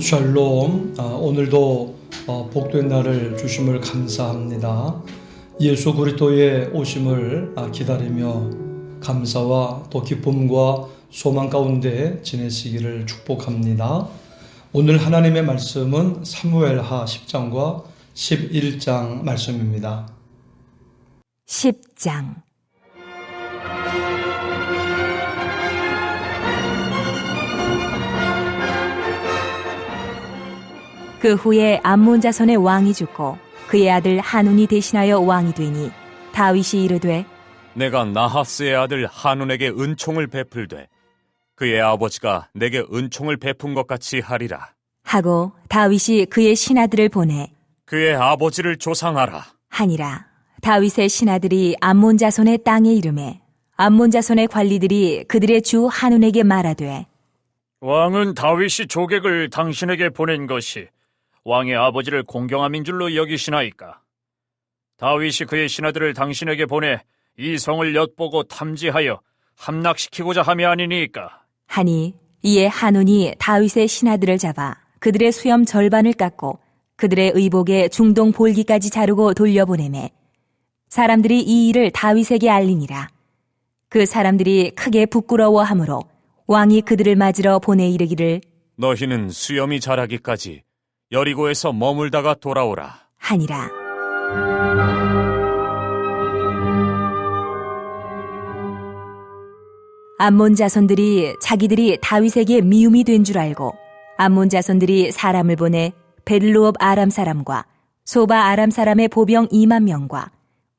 샬롬. 오늘도 복된 날을 주심을 감사합니다. 예수 그리스도의 오심을 기다리며 감사와 또 기쁨과 소망 가운데 지내시기를 축복합니다. 오늘 하나님의 말씀은 사무엘하 10장과 11장 말씀입니다. 10장. 그 후에 암몬 자손의 왕이 죽고 그의 아들 하눈이 대신하여 왕이 되니 다윗이 이르되 내가 나하스의 아들 하눈에게 은총을 베풀되 그의 아버지가 내게 은총을 베푼 것 같이 하리라 하고 다윗이 그의 신하들을 보내 그의 아버지를 조상하라 하니라. 다윗의 신하들이 암몬 자손의 땅에 이르매 암몬 자손의 관리들이 그들의 주 하눈에게 말하되 왕은 다윗이 조객을 당신에게 보낸 것이 왕의 아버지를 공경함인 줄로 여기시나이까? 다윗이 그의 신하들을 당신에게 보내 이 성을 엿보고 탐지하여 함락시키고자 함이 아니니까? 하니 이에 하눈이 다윗의 신하들을 잡아 그들의 수염 절반을 깎고 그들의 의복에 중동 볼기까지 자르고 돌려보내매 사람들이 이 일을 다윗에게 알리니라. 그 사람들이 크게 부끄러워하므로 왕이 그들을 맞으러 보내 이르기를 너희는 수염이 자라기까지 여리고에서 머물다가 돌아오라 하니라. 암몬 자손들이 자기들이 다윗에게 미움이 된 줄 알고 암몬 자손들이 사람을 보내 벳르옵 아람 사람과 소바 아람 사람의 보병 2만 명과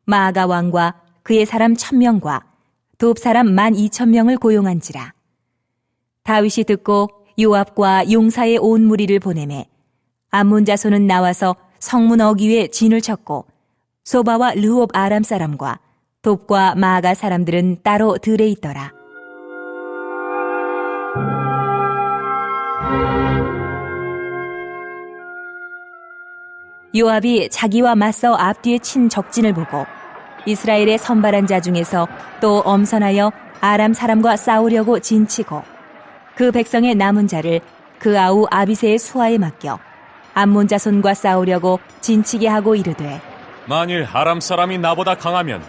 마아가 왕과 그의 사람 1,000명과 돕 사람 12,000명을 고용한지라. 다윗이 듣고 요압과 용사의 온 무리를 보내매 암몬 자손은 나와서 성문 어귀에 진을 쳤고 소바와 르홉 아람 사람과 돕과 마아가 사람들은 따로 들에 있더라. 요압이 자기와 맞서 앞뒤에 친 적진을 보고 이스라엘의 선발한 자 중에서 또 엄선하여 아람 사람과 싸우려고 진치고 그 백성의 남은 자를 그 아우 아비새의 수하에 맡겨 암몬 자손과 싸우려고 진치게 하고 이르되 만일 아람 사람이 나보다 강하면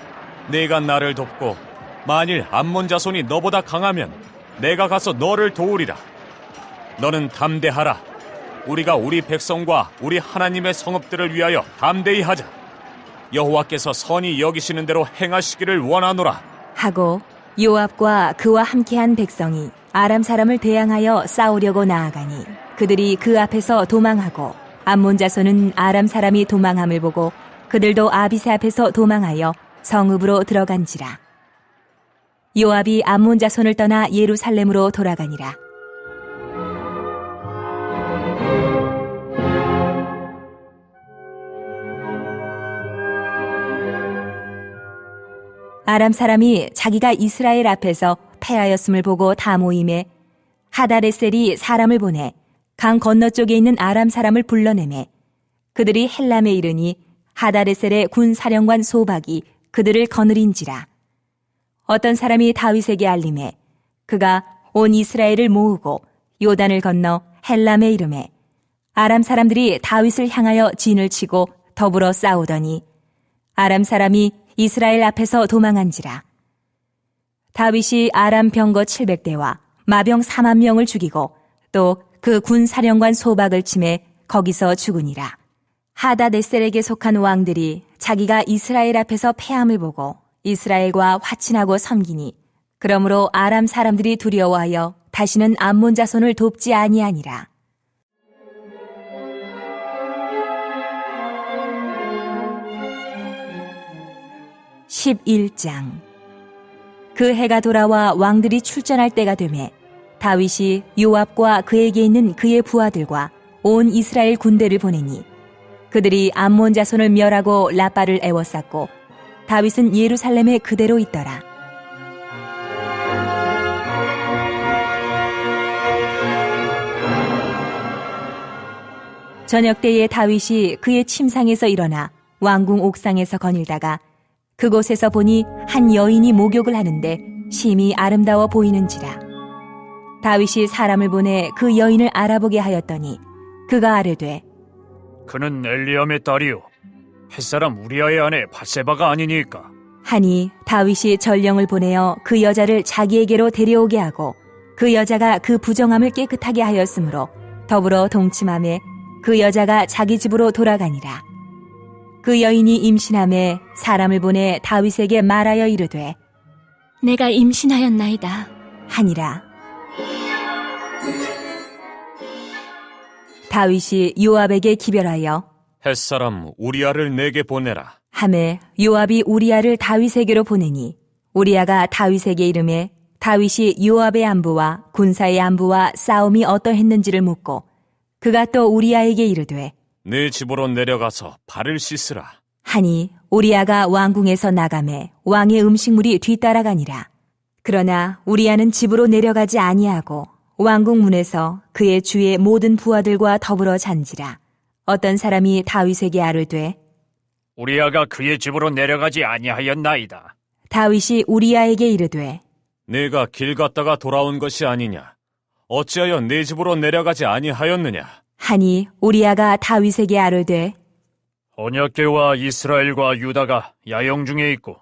내가 나를 돕고 만일 암몬 자손이 너보다 강하면 내가 가서 너를 도우리라 너는 담대하라 우리가 우리 백성과 우리 하나님의 성읍들을 위하여 담대히 하자 여호와께서 선히 여기시는 대로 행하시기를 원하노라 하고 요압과 그와 함께한 백성이 아람 사람을 대항하여 싸우려고 나아가니 그들이 그 앞에서 도망하고 암몬 자손은 아람 사람이 도망함을 보고 그들도 아비새 앞에서 도망하여 성읍으로 들어간지라. 요압이 암몬 자손을 떠나 예루살렘으로 돌아가니라. 아람 사람이 자기가 이스라엘 앞에서 패하였음을 보고 다 모임에 하다레셀이 사람을 보내 강 건너쪽에 있는 아람 사람을 불러내매 그들이 헬람에 이르니 하다레셀의 군 사령관 소박이 그들을 거느린지라. 어떤 사람이 다윗에게 알림해 그가 온 이스라엘을 모으고 요단을 건너 헬람에 이르매 아람 사람들이 다윗을 향하여 진을 치고 더불어 싸우더니 아람 사람이 이스라엘 앞에서 도망한지라. 다윗이 아람 병거 700대와 마병 4만 명을 죽이고 또 그 군 사령관 소박을 치매 거기서 죽으니라. 하다데셀에게 속한 왕들이 자기가 이스라엘 앞에서 패함을 보고 이스라엘과 화친하고 섬기니 그러므로 아람 사람들이 두려워하여 다시는 암몬 자손을 돕지 아니하니라. (11장) 그 해가 돌아와 왕들이 출전할 때가 되매 다윗이 요압과 그에게 있는 그의 부하들과 온 이스라엘 군대를 보내니 그들이 암몬 자손을 멸하고 라빠를 애워쌌고 다윗은 예루살렘에 그대로 있더라. 저녁 때에 다윗이 그의 침상에서 일어나 왕궁 옥상에서 거닐다가 그곳에서 보니 한 여인이 목욕을 하는데 심히 아름다워 보이는지라. 다윗이 사람을 보내 그 여인을 알아보게 하였더니 그가 아뢰되 그는 엘리암의 딸이요 햇사람 우리아의 아내 밧세바가 아니니까. 하니 다윗이 전령을 보내어 그 여자를 자기에게로 데려오게 하고 그 여자가 그 부정함을 깨끗하게 하였으므로 더불어 동침함에 그 여자가 자기 집으로 돌아가니라. 그 여인이 임신함에 사람을 보내 다윗에게 말하여 이르되 내가 임신하였나이다. 하니라. 다윗이 요압에게 기별하여 햇사람 우리아를 내게 보내라. 하매 요압이 우리아를 다윗에게로 보내니 우리아가 다윗에게 이르매 다윗이 요압의 안부와 군사의 안부와 싸움이 어떠했는지를 묻고 그가 또 우리아에게 이르되 내 집으로 내려가서 발을 씻으라. 하니 우리아가 왕궁에서 나가매 왕의 음식물이 뒤따라가니라. 그러나 우리아는 집으로 내려가지 아니하고 왕궁 문에서 그의 주의 모든 부하들과 더불어 잔지라. 어떤 사람이 다윗에게 아뢰되 우리아가 그의 집으로 내려가지 아니하였나이다. 다윗이 우리아에게 이르되 내가 길 갔다가 돌아온 것이 아니냐? 어찌하여 내 집으로 내려가지 아니하였느냐? 하니 우리아가 다윗에게 아뢰되 언약궤와 이스라엘과 유다가 야영 중에 있고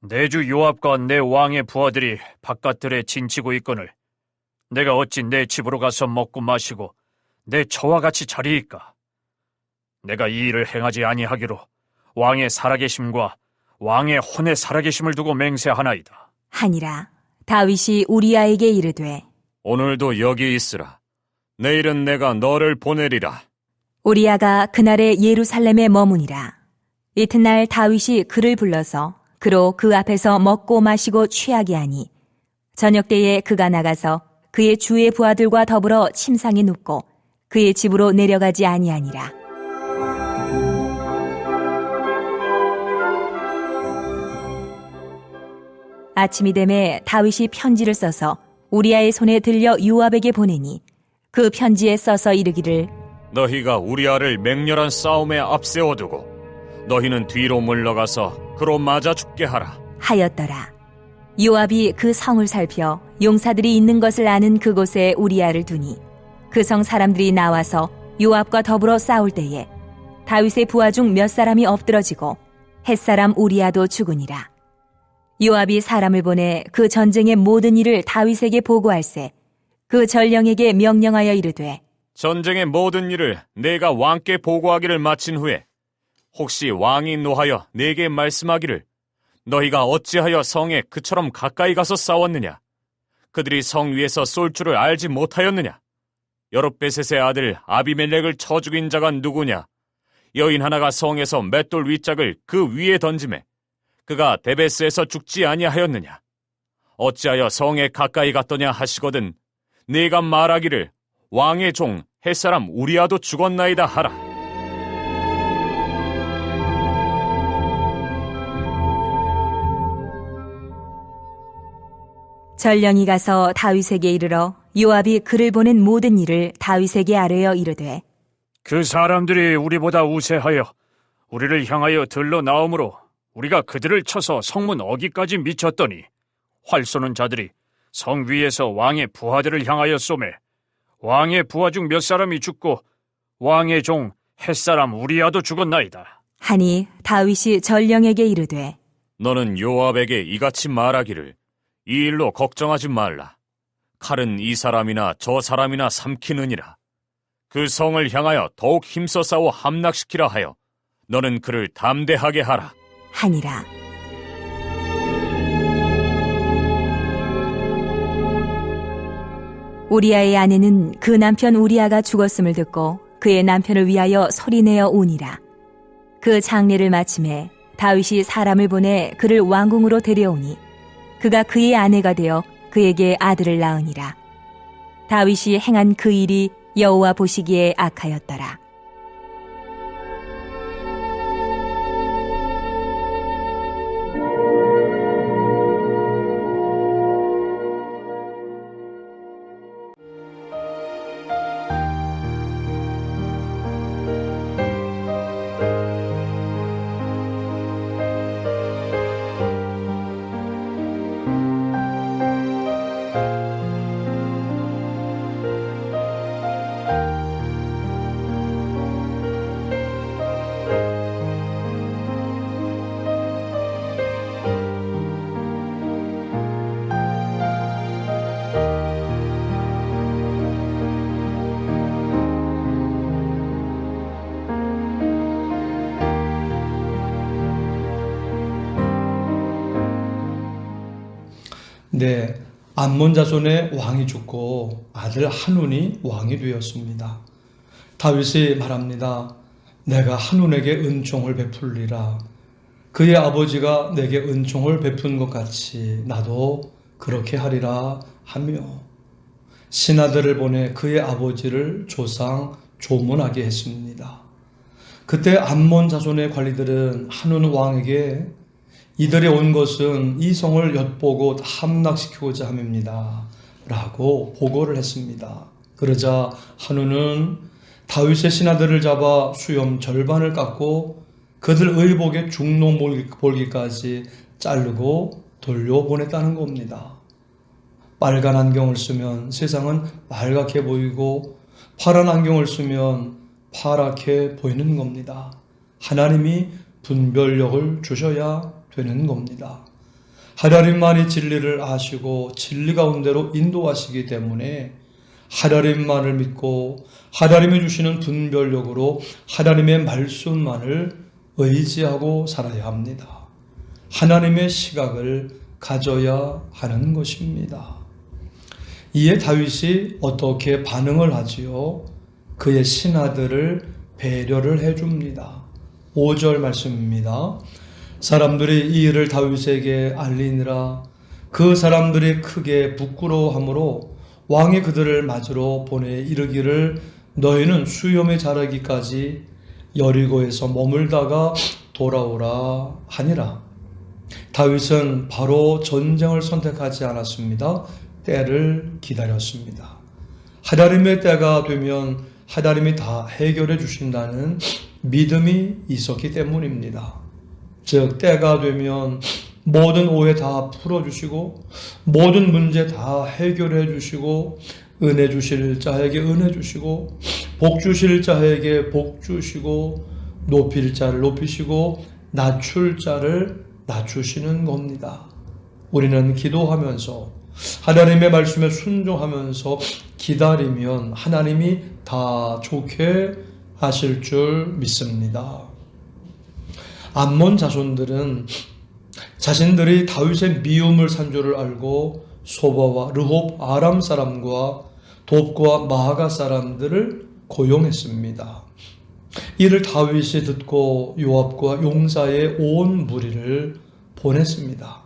내 주 요압과 내 왕의 부하들이 바깥들에 진치고 있거늘 내가 어찌 내 집으로 가서 먹고 마시고 내 처와 같이 자리이까? 내가 이 일을 행하지 아니하기로 왕의 살아계심과 왕의 혼의 살아계심을 두고 맹세하나이다. 하니라. 다윗이 우리아에게 이르되 오늘도 여기 있으라. 내일은 내가 너를 보내리라. 우리아가 그날에 예루살렘에 머무니라. 이튿날 다윗이 그를 불러서 그로 그 앞에서 먹고 마시고 취하게 하니 저녁 때에 그가 나가서 그의 주의 부하들과 더불어 침상에 눕고 그의 집으로 내려가지 아니하니라. 아침이 되매 다윗이 편지를 써서 우리아의 손에 들려 요압에게 보내니 그 편지에 써서 이르기를 너희가 우리아를 맹렬한 싸움에 앞세워두고 너희는 뒤로 물러가서 그로 맞아 죽게 하라. 하였더라. 요압이 그 성을 살펴 용사들이 있는 것을 아는 그곳에 우리아를 두니 그 성 사람들이 나와서 요압과 더불어 싸울 때에 다윗의 부하 중 몇 사람이 엎드러지고 햇사람 우리아도 죽으니라. 요압이 사람을 보내 그 전쟁의 모든 일을 다윗에게 보고할세 그 전령에게 명령하여 이르되 전쟁의 모든 일을 내가 왕께 보고하기를 마친 후에 혹시 왕이 노하여 내게 말씀하기를 너희가 어찌하여 성에 그처럼 가까이 가서 싸웠느냐? 그들이 성 위에서 쏠 줄을 알지 못하였느냐? 여롯베셋의 아들 아비멜렉을 쳐 죽인 자가 누구냐? 여인 하나가 성에서 맷돌 윗짝을 그 위에 던지매 그가 데베스에서 죽지 아니하였느냐? 어찌하여 성에 가까이 갔더냐 하시거든 네가 말하기를 왕의 종 햇사람 우리아도 죽었나이다 하라. 전령이 가서 다윗에게 이르러 요압이 그를 보낸 모든 일을 다윗에게 아뢰어 이르되 그 사람들이 우리보다 우세하여 우리를 향하여 들러 나오므로 우리가 그들을 쳐서 성문 어기까지 미쳤더니 활 쏘는 자들이 성 위에서 왕의 부하들을 향하여 쏘매 왕의 부하 중 몇 사람이 죽고 왕의 종 햇사람 우리아도 죽었나이다. 하니 다윗이 전령에게 이르되 너는 요압에게 이같이 말하기를 이 일로 걱정하지 말라. 칼은 이 사람이나 저 사람이나 삼키느니라. 그 성을 향하여 더욱 힘써 싸워 함락시키라 하여 너는 그를 담대하게 하라. 하니라. 우리아의 아내는 그 남편 우리아가 죽었음을 듣고 그의 남편을 위하여 소리내어 우니라. 그 장례를 마침에 다윗이 사람을 보내 그를 왕궁으로 데려오니 그가 그의 아내가 되어 그에게 아들을 낳으니라. 다윗이 행한 그 일이 여호와 보시기에 악하였더라. 네, 암몬 자손의 왕이 죽고 아들 한운이 왕이 되었습니다. 다윗이 말합니다. 내가 한운에게 은총을 베풀리라. 그의 아버지가 내게 은총을 베푼 것 같이 나도 그렇게 하리라 하며 신하들을 보내 그의 아버지를 조문하게 했습니다. 그때 암몬 자손의 관리들은 한운 왕에게 이들이 온 것은 이 성을 엿보고 함락시키고자 함입니다 라고 보고를 했습니다. 그러자 한운은 다윗의 신하들을 잡아 수염 절반을 깎고 그들 의복의 중노볼기까지 자르고 돌려보냈다는 겁니다. 빨간 안경을 쓰면 세상은 빨갛게 보이고 파란 안경을 쓰면 파랗게 보이는 겁니다. 하나님이 분별력을 주셔야 되는 겁니다. 하나님만이 진리를 아시고 진리 가운데로 인도하시기 때문에 하나님만을 믿고 하나님이 주시는 분별력으로 하나님의 말씀만을 의지하고 살아야 합니다. 하나님의 시각을 가져야 하는 것입니다. 이에 다윗이 어떻게 반응을 하지요? 그의 신하들을 배려를 해줍니다. 5절 말씀입니다. 사람들이 이 일을 다윗에게 알리니라. 그 사람들이 크게 부끄러워하므로 왕이 그들을 맞으러 보내 이르기를 너희는 수염에 자라기까지 여리고에서 머물다가 돌아오라 하니라. 다윗은 바로 전쟁을 선택하지 않았습니다. 때를 기다렸습니다. 하나님의 때가 되면 하나님이 다 해결해 주신다는 믿음이 있었기 때문입니다. 즉 때가 되면 모든 오해 다 풀어주시고 모든 문제 다 해결해 주시고 은혜 주실 자에게 은혜 주시고 복 주실 자에게 복 주시고 높일 자를 높이시고 낮출 자를 낮추시는 겁니다. 우리는 기도하면서 하나님의 말씀에 순종하면서 기다리면 하나님이 다 좋게 하실 줄 믿습니다. 암몬 자손들은 자신들이 다윗의 미움을 산 줄을 알고 소바와 르홉 아람 사람과 돕과 마하가 사람들을 고용했습니다. 이를 다윗이 듣고 요압과 용사의 온 무리를 보냈습니다.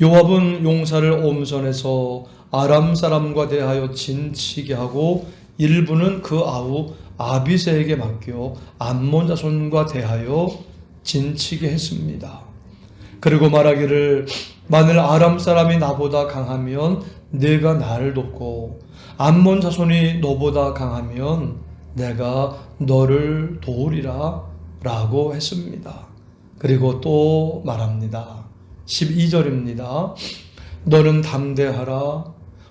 요압은 용사를 옴선에서 아람 사람과 대하여 진치게 하고 일부는 그 아우 아비새에게 맡겨 암몬 자손과 대하여 진치게 했습니다. 그리고 말하기를 만일 아람 사람이 나보다 강하면 내가 나를 돕고 암몬 자손이 너보다 강하면 내가 너를 도우리라 라고 했습니다. 그리고 또 말합니다. 12절입니다. 너는 담대하라.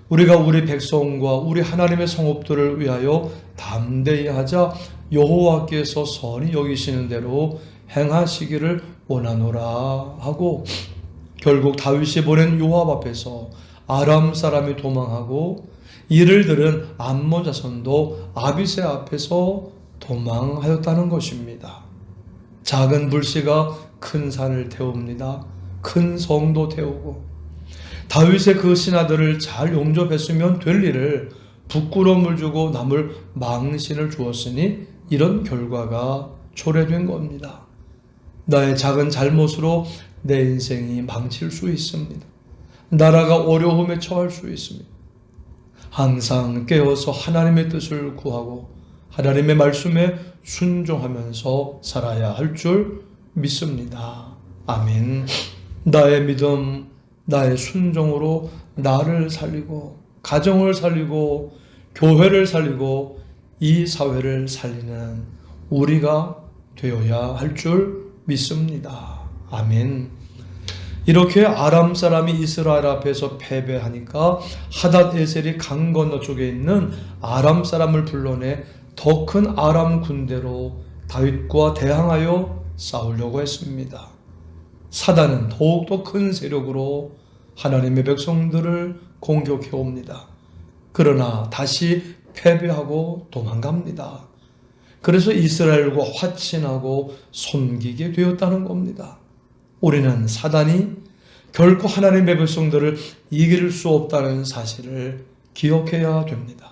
우리가 우리 백성과 우리 하나님의 성읍들을 위하여 담대히 하자. 여호와께서 선히 여기시는 대로 행하시기를 원하노라 하고 결국 다윗이 보낸 요압 앞에서 아람 사람이 도망하고 이를 들은 암몬 자손도 아비새 앞에서 도망하였다는 것입니다. 작은 불씨가 큰 산을 태웁니다. 큰 성도 태우고 다윗의 그 신하들을 잘 용접했으면 될 일을 부끄러움을 주고 남을 망신을 주었으니 이런 결과가 초래된 겁니다. 나의 작은 잘못으로 내 인생이 망칠 수 있습니다. 나라가 어려움에 처할 수 있습니다. 항상 깨어서 하나님의 뜻을 구하고 하나님의 말씀에 순종하면서 살아야 할 줄 믿습니다. 아멘. 나의 믿음, 나의 순종으로 나를 살리고 가정을 살리고 교회를 살리고 이 사회를 살리는 우리가 되어야 할 줄 믿습니다. 아멘. 이렇게 아람 사람이 이스라엘 앞에서 패배하니까 하닷에셀이 강 건너 쪽에 있는 아람 사람을 불러내 더 큰 아람 군대로 다윗과 대항하여 싸우려고 했습니다. 사단은 더욱더 큰 세력으로 하나님의 백성들을 공격해 옵니다. 그러나 다시 패배하고 도망갑니다. 그래서 이스라엘과 화친하고 섬기게 되었다는 겁니다. 우리는 사단이 결코 하나님의 백성들을 이길 수 없다는 사실을 기억해야 됩니다.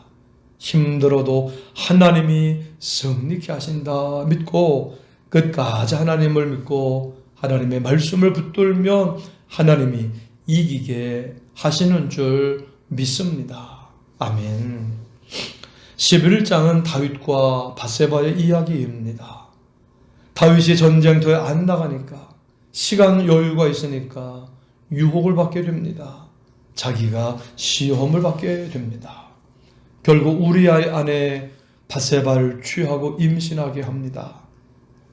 힘들어도 하나님이 승리케 하신다 믿고 끝까지 하나님을 믿고 하나님의 말씀을 붙들면 하나님이 이기게 하시는 줄 믿습니다. 아멘. 11장은 다윗과 밧세바의 이야기입니다. 다윗이 전쟁터에 안 나가니까 시간 여유가 있으니까 유혹을 받게 됩니다. 자기가 시험을 받게 됩니다. 결국 우리아의 아내 밧세바를 취하고 임신하게 합니다.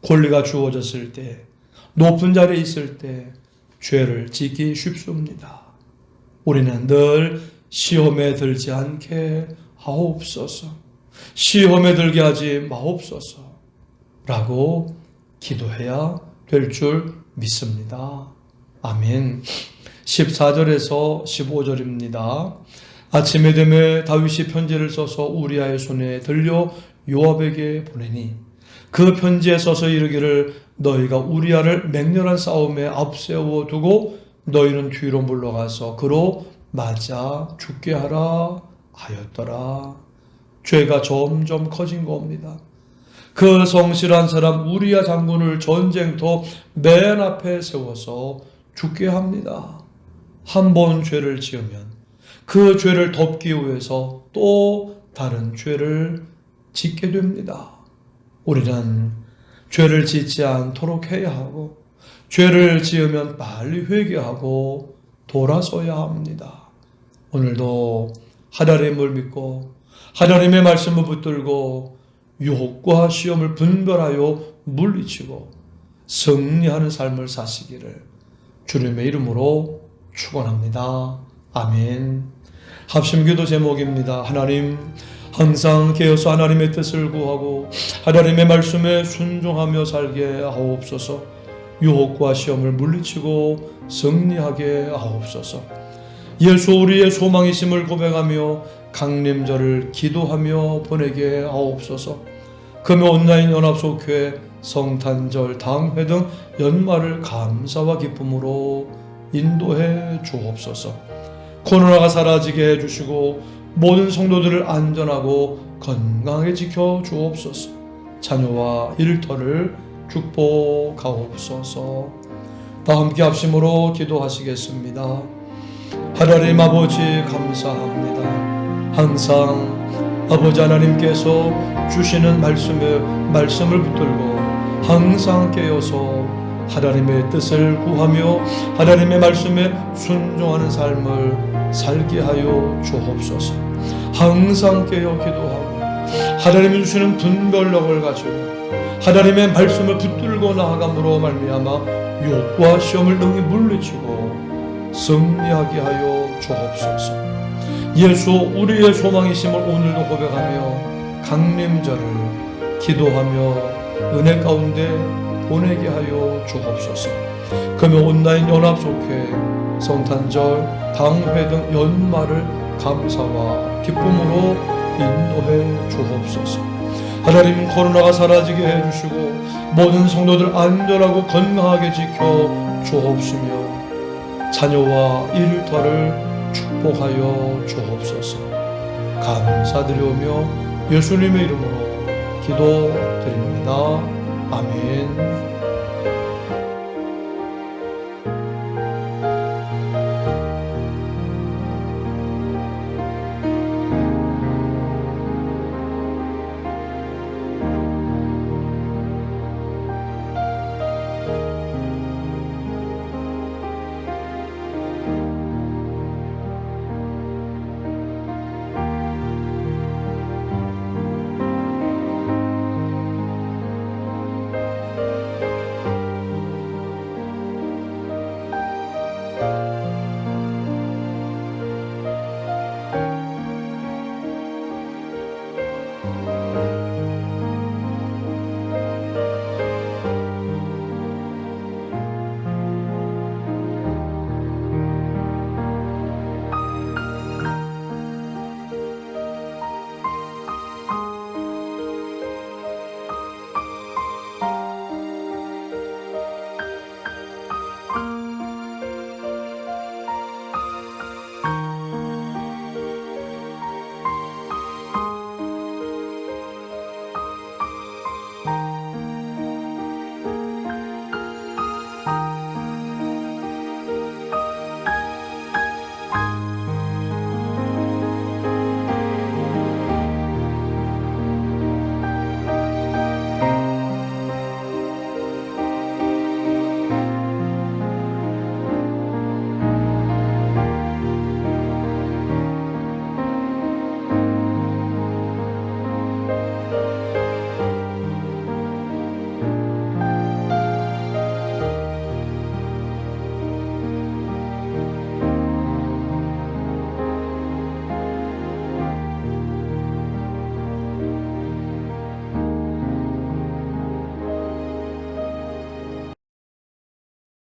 권리가 주어졌을 때, 높은 자리에 있을 때 죄를 짓기 쉽습니다. 우리는 늘 시험에 들지 않게 하옵소서, 시험에 들게 하지 마옵소서 라고 기도해야 될 줄 믿습니다. 아멘. 14절에서 15절입니다. 아침에 되매 다윗이 편지를 써서 우리아의 손에 들려 요압에게 보내니 그 편지에 써서 이르기를 너희가 우리아를 맹렬한 싸움에 앞세워 두고 너희는 뒤로 물러가서 그로 맞아 죽게 하라 하였더라. 죄가 점점 커진 겁니다. 그 성실한 사람 우리아 장군을 전쟁터 맨 앞에 세워서 죽게 합니다. 한 번 죄를 지으면 그 죄를 덮기 위해서 또 다른 죄를 짓게 됩니다. 우리는 죄를 짓지 않도록 해야 하고 죄를 지으면 빨리 회개하고 돌아서야 합니다. 오늘도 하나님을 믿고 하나님의 말씀을 붙들고 유혹과 시험을 분별하여 물리치고 승리하는 삶을 사시기를 주님의 이름으로 축원합니다. 아멘. 합심기도 제목입니다. 하나님, 항상 깨어서 하나님의 뜻을 구하고 하나님의 말씀에 순종하며 살게 하옵소서. 유혹과 시험을 물리치고 승리하게 하옵소서. 예수 우리의 소망이심을 고백하며 강림절을 기도하며 보내게 하옵소서. 금요 온라인 연합속회 성탄절 당회 등 연말을 감사와 기쁨으로 인도해 주옵소서. 코로나가 사라지게 해주시고 모든 성도들을 안전하고 건강하게 지켜 주옵소서. 자녀와 일터를 축복하옵소서. 다 함께 합심으로 기도하시겠습니다. 하나님 아버지 감사합니다. 항상 아버지 하나님께서 주시는 말씀을 붙들고 항상 깨어서 하나님의 뜻을 구하며 하나님의 말씀에 순종하는 삶을 살게 하여 주옵소서. 항상 깨어 기도하고 하나님이 주시는 분별력을 가지고 하나님의 말씀을 붙들고 나아감으로 말미암아 유혹과 시험을 능히 물리치고 승리하게 하여 주옵소서. 예수 우리의 소망이심을 오늘도 고백하며 강림절을 기도하며 은혜 가운데 보내게 하여 주옵소서. 금요 온라인 연합속회 성탄절 당회 등 연말을 감사와 기쁨으로 인도해 주옵소서. 하나님 코로나가 사라지게 해주시고 모든 성도들 안전하고 건강하게 지켜 주옵시며 자녀와 일터를 축복하여 주옵소서. 감사드리오며 예수님의 이름으로 기도드립니다. 아멘.